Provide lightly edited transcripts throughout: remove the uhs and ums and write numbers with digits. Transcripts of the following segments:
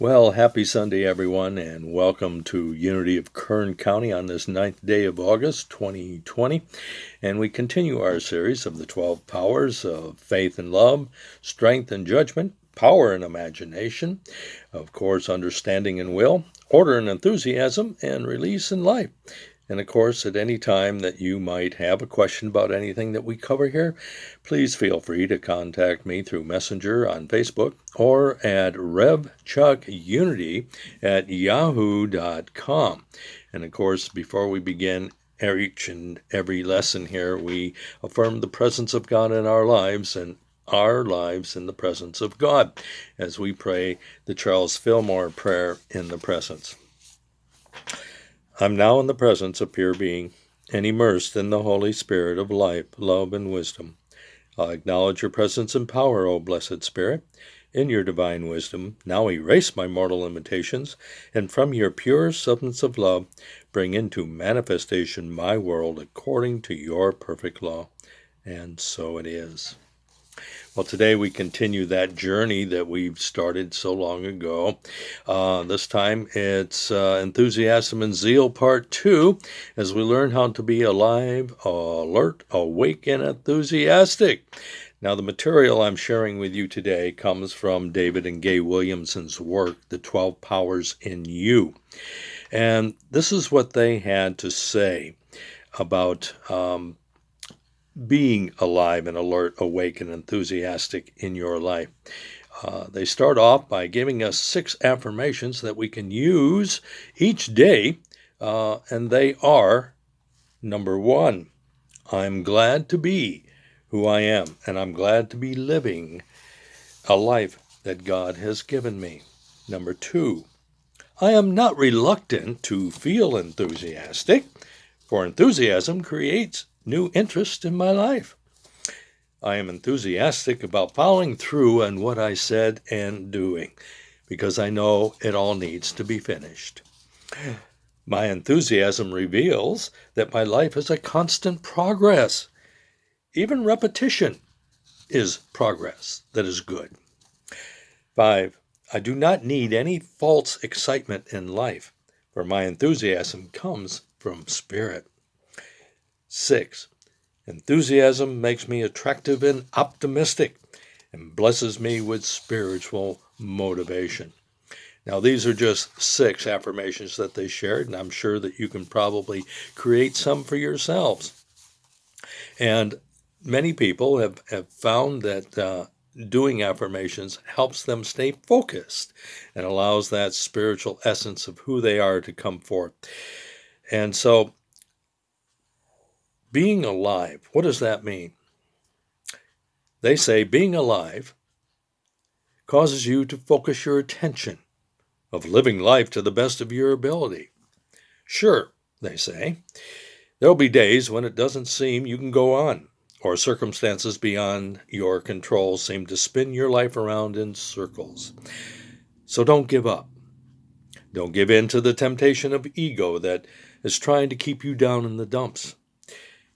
Well, happy Sunday, everyone, and welcome to Unity of Kern County on this 9th day of August, 2020. And we continue our series of the 12 powers of faith and love, strength and judgment, power and imagination, of course, understanding and will, order and enthusiasm, and release and life. And of course, at any time that you might have a question about anything that we cover here, please feel free to contact me through Messenger on Facebook or at revchuckunity@yahoo.com. And of course, before we begin each and every lesson here, we affirm the presence of God in our lives and our lives in the presence of God as we pray the Charles Fillmore prayer in the presence. I'm now in the presence of pure being and immersed in the Holy Spirit of life, love, and wisdom. I acknowledge your presence and power, O blessed Spirit. In your divine wisdom, now erase my mortal limitations, and from your pure substance of love, bring into manifestation my world according to your perfect law. And so it is. Well, today we continue that journey that we've started so long ago. This time it's Enthusiasm and Zeal Part 2, as we learn how to be alive, alert, awake, and enthusiastic. Now, the material I'm sharing with you today comes from David and Gay Williamson's work, The 12 Powers in You. And this is what they had to say about being alive and alert, awake, and enthusiastic in your life. They start off by giving us 6 affirmations that we can use each day, and they are, number 1, I'm glad to be who I am, and I'm glad to be living a life that God has given me. Number 2, I am not reluctant to feel enthusiastic, for enthusiasm creates new interest in my life. I am enthusiastic about following through on what I said and doing, because I know it all needs to be finished. My enthusiasm reveals that my life is a constant progress. Even repetition is progress that is good. 5, I do not need any false excitement in life, for my enthusiasm comes from spirit. 6, enthusiasm makes me attractive and optimistic and blesses me with spiritual motivation. Now, these are just 6 affirmations that they shared, and I'm sure that you can probably create some for yourselves. And many people have found that doing affirmations helps them stay focused and allows that spiritual essence of who they are to come forth. And so, being alive, what does that mean? They say being alive causes you to focus your attention of living life to the best of your ability. Sure, they say, there'll be days when it doesn't seem you can go on, or circumstances beyond your control seem to spin your life around in circles. So don't give up. Don't give in to the temptation of ego that is trying to keep you down in the dumps.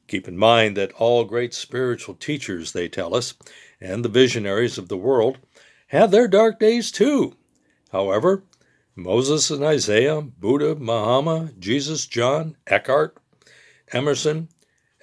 Keep in mind that all great spiritual teachers, they tell us, and the visionaries of the world had their dark days too. However, Moses and Isaiah, Buddha, Muhammad, Jesus, John, Eckhart, Emerson,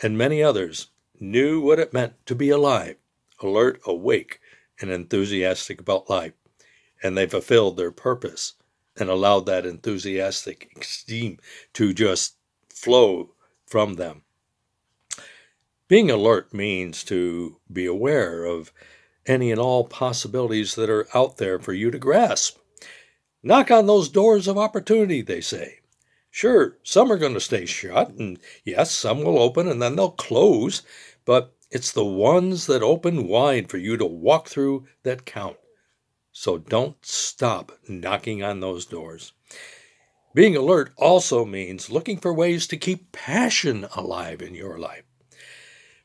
and many others knew what it meant to be alive, alert, awake, and enthusiastic about life. And they fulfilled their purpose and allowed that enthusiastic steam to just flow from them. Being alert means to be aware of any and all possibilities that are out there for you to grasp. Knock on those doors of opportunity, they say. Sure, some are going to stay shut, and yes, some will open and then they'll close, but it's the ones that open wide for you to walk through that count. So don't stop knocking on those doors. Being alert also means looking for ways to keep passion alive in your life.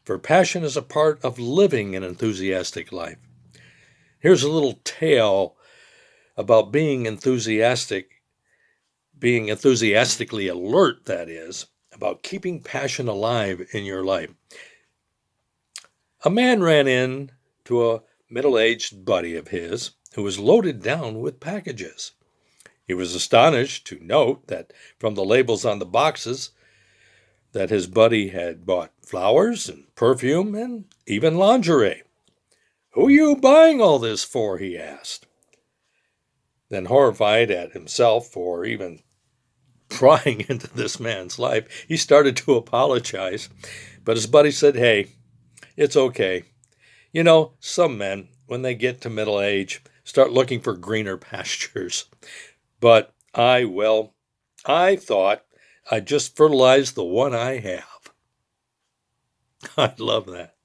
For passion is a part of living an enthusiastic life. Here's a little tale about being enthusiastically alert, that is, about keeping passion alive in your life. A man ran in to a middle-aged buddy of his who was loaded down with packages. He was astonished to note that from the labels on the boxes that his buddy had bought flowers and perfume and even lingerie. "Who are you buying all this for?" he asked. Then, horrified at himself for even prying into this man's life, he started to apologize. But his buddy said, "Hey, it's okay. You know, some men, when they get to middle age, start looking for greener pastures. But I thought I'd just fertilize the one I have." I love that.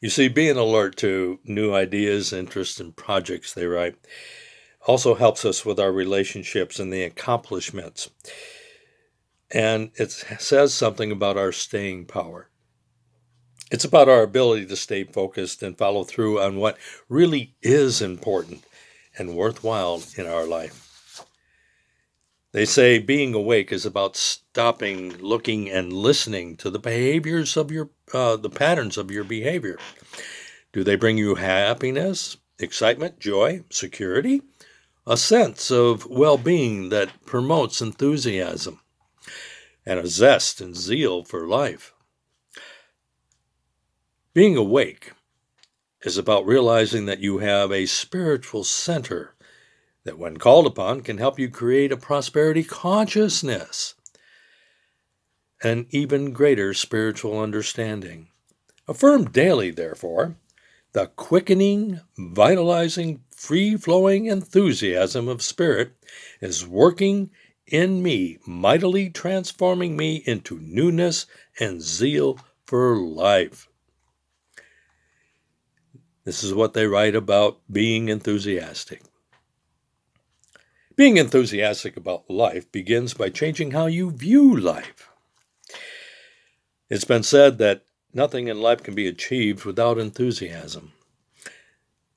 You see, being alert to new ideas, interests, and projects, they write, also helps us with our relationships and the accomplishments. And it says something about our staying power. It's about our ability to stay focused and follow through on what really is important and worthwhile in our life. They say being awake is about stopping, looking, and listening to the behaviors of the patterns of your behavior. Do they bring you happiness, excitement, joy, security? A sense of well-being that promotes enthusiasm and a zest and zeal for life. Being awake is about realizing that you have a spiritual center that, when called upon, can help you create a prosperity consciousness, an even greater spiritual understanding. Affirm daily, therefore, the quickening, vitalizing, free-flowing enthusiasm of spirit is working in me, mightily transforming me into newness and zeal for life. This is what they write about being enthusiastic. Being enthusiastic about life begins by changing how you view life. It's been said that nothing in life can be achieved without enthusiasm.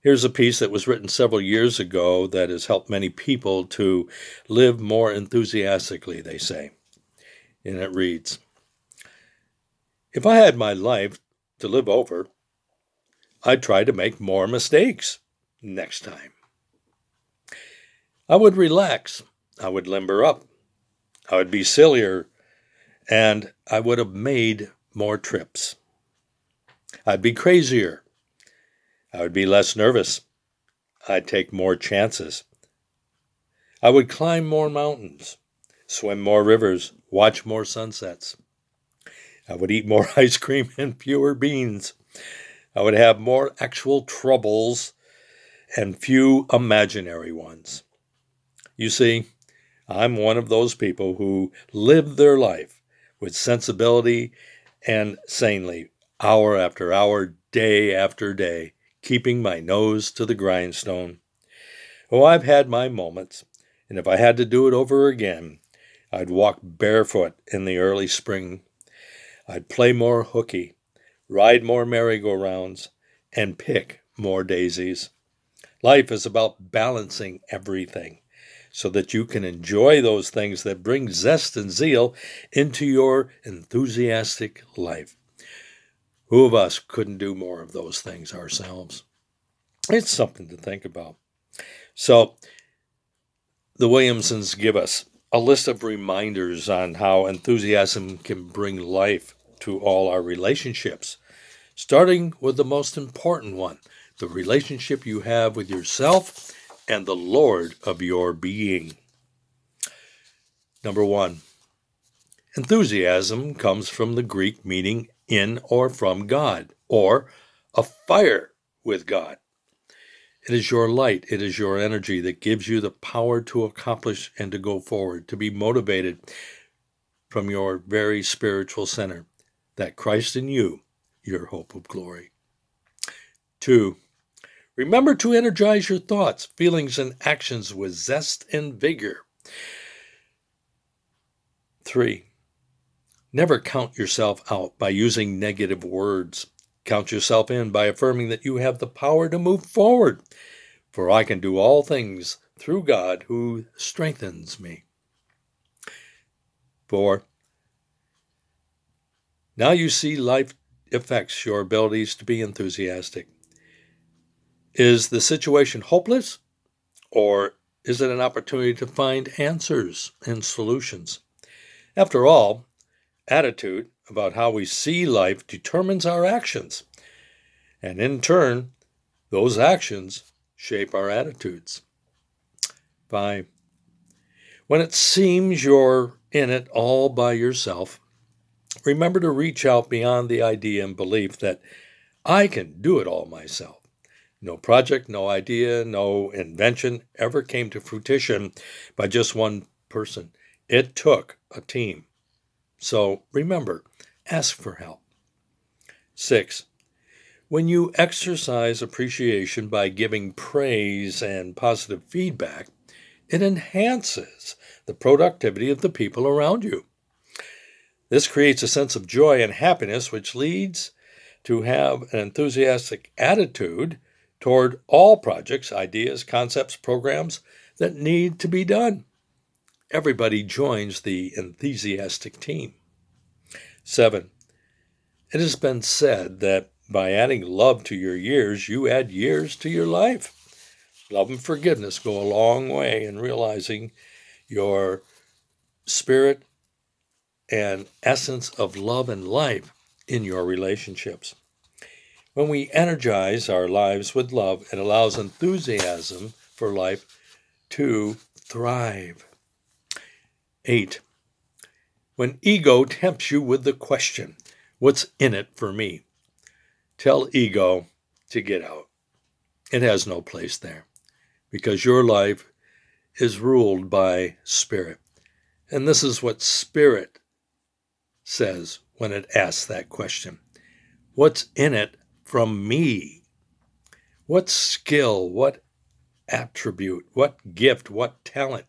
Here's a piece that was written several years ago that has helped many people to live more enthusiastically, they say. And it reads, "If I had my life to live over, I'd try to make more mistakes next time. I would relax. I would limber up. I would be sillier, and I would have made more trips. I'd be crazier. I would be less nervous. I'd take more chances. I would climb more mountains, swim more rivers, watch more sunsets. I would eat more ice cream and fewer beans. I would have more actual troubles and few imaginary ones." You see, I'm one of those people who live their life with sensibility and sanely, hour after hour, day after day, keeping my nose to the grindstone. Oh, I've had my moments, and if I had to do it over again, I'd walk barefoot in the early spring. I'd play more hooky, ride more merry-go-rounds, and pick more daisies. Life is about balancing everything so that you can enjoy those things that bring zest and zeal into your enthusiastic life. Who of us couldn't do more of those things ourselves? It's something to think about. So, the Williamsons give us a list of reminders on how enthusiasm can bring life to all our relationships, starting with the most important one, the relationship you have with yourself and the Lord of your being. Number 1, enthusiasm comes from the Greek meaning in or from God, or a fire with God. It is your light, it is your energy that gives you the power to accomplish and to go forward, to be motivated from your very spiritual center, that Christ in you, your hope of glory. 2, remember to energize your thoughts, feelings, and actions with zest and vigor. 3, never count yourself out by using negative words. Count yourself in by affirming that you have the power to move forward. For I can do all things through God who strengthens me. 4, now you see life affects your abilities to be enthusiastic. Is the situation hopeless, or is it an opportunity to find answers and solutions? After all, attitude about how we see life determines our actions, and in turn, those actions shape our attitudes. 5. When it seems you're in it all by yourself, remember to reach out beyond the idea and belief that I can do it all myself. No project, no idea, no invention ever came to fruition by just one person. It took a team. So remember, ask for help. 6. When you exercise appreciation by giving praise and positive feedback, it enhances the productivity of the people around you. This creates a sense of joy and happiness, which leads to have an enthusiastic attitude toward all projects, ideas, concepts, programs that need to be done. Everybody joins the enthusiastic team. 7. It has been said that by adding love to your years, you add years to your life. Love and forgiveness go a long way in realizing your spirit and essence of love and life in your relationships. When we energize our lives with love, it allows enthusiasm for life to thrive. 8. When ego tempts you with the question, what's in it for me? Tell ego to get out. It has no place there, because your life is ruled by spirit. And this is what spirit says when it asks that question. What's in it from me? What skill, what attribute, what gift, what talent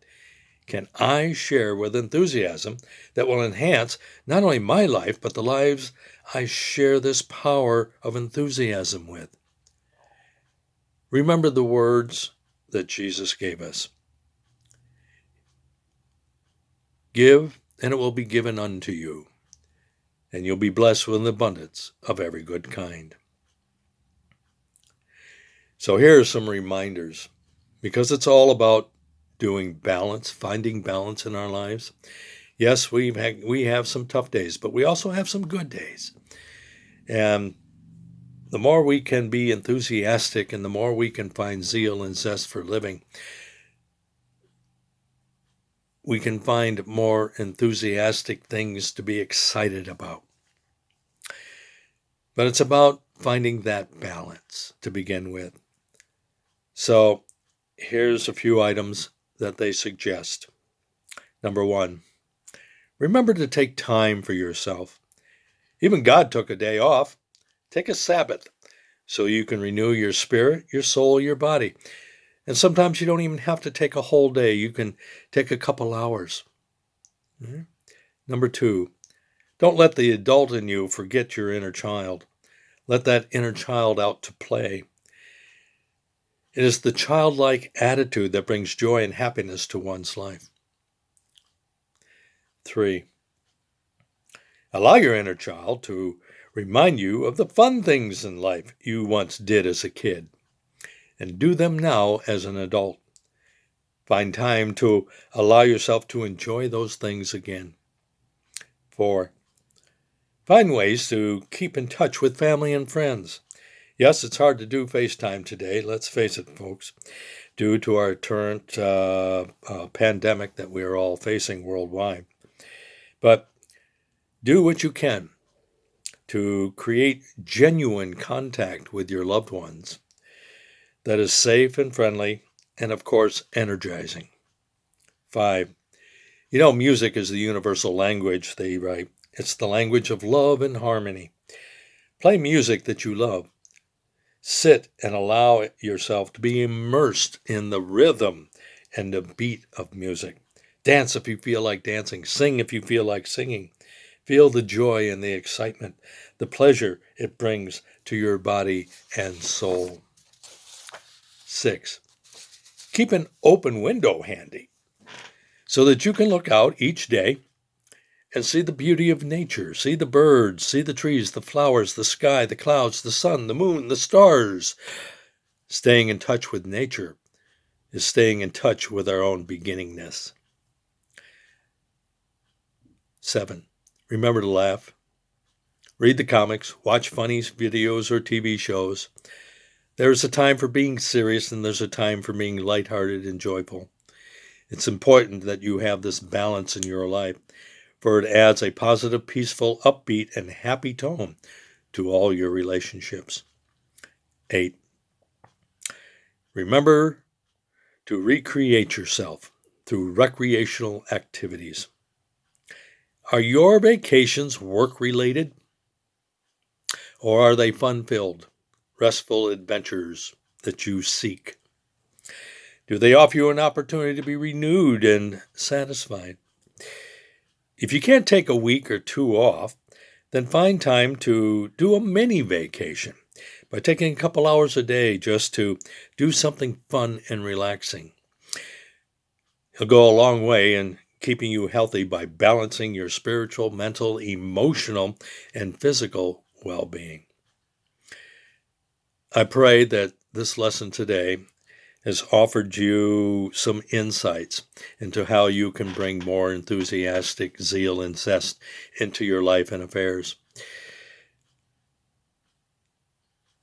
can I share with enthusiasm that will enhance not only my life, but the lives I share this power of enthusiasm with? Remember the words that Jesus gave us. Give, and it will be given unto you, and you'll be blessed with an abundance of every good kind. So here are some reminders, because it's all about doing balance, finding balance in our lives. Yes, we have some tough days, but we also have some good days. And the more we can be enthusiastic and the more we can find zeal and zest for living, we can find more enthusiastic things to be excited about. But it's about finding that balance to begin with. So here's a few items that they suggest. Number 1, remember to take time for yourself. Even God took a day off. Take a Sabbath so you can renew your spirit, your soul, your body. And sometimes you don't even have to take a whole day. You can take a couple hours. Number 2, don't let the adult in you forget your inner child. Let that inner child out to play. It is the childlike attitude that brings joy and happiness to one's life. 3, allow your inner child to remind you of the fun things in life you once did as a kid, and do them now as an adult. Find time to allow yourself to enjoy those things again. 4, find ways to keep in touch with family and friends. Yes, it's hard to do FaceTime today, let's face it, folks, due to our current pandemic that we are all facing worldwide. But do what you can to create genuine contact with your loved ones that is safe and friendly and, of course, energizing. 5, music is the universal language, they write. It's the language of love and harmony. Play music that you love. Sit and allow yourself to be immersed in the rhythm and the beat of music. Dance if you feel like dancing. Sing if you feel like singing. Feel the joy and the excitement, the pleasure it brings to your body and soul. 6, keep an open window handy so that you can look out each day and see the beauty of nature, see the birds, see the trees, the flowers, the sky, the clouds, the sun, the moon, the stars. Staying in touch with nature is staying in touch with our own beginningness. 7. Remember to laugh. Read the comics, watch funny videos or TV shows. There's a time for being serious and there's a time for being lighthearted and joyful. It's important that you have this balance in your life, for it adds a positive, peaceful, upbeat, and happy tone to all your relationships. 8. Remember to recreate yourself through recreational activities. Are your vacations work-related? Or are they fun-filled, restful adventures that you seek? Do they offer you an opportunity to be renewed and satisfied? If you can't take a week or two off, then find time to do a mini vacation by taking a couple hours a day just to do something fun and relaxing. It'll go a long way in keeping you healthy by balancing your spiritual, mental, emotional, and physical well-being. I pray that this lesson today has offered you some insights into how you can bring more enthusiastic zeal and zest into your life and affairs.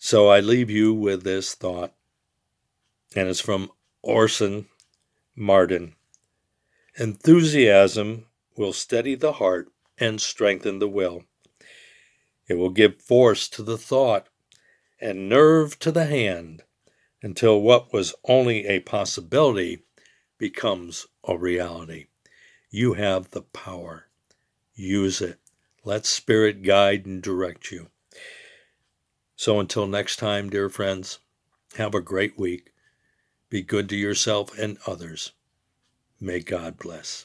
So I leave you with this thought, and it's from Orson Marden. Enthusiasm will steady the heart and strengthen the will. It will give force to the thought and nerve to the hand until what was only a possibility becomes a reality. You have the power. Use it. Let Spirit guide and direct you. So until next time, dear friends, have a great week. Be good to yourself and others. May God bless.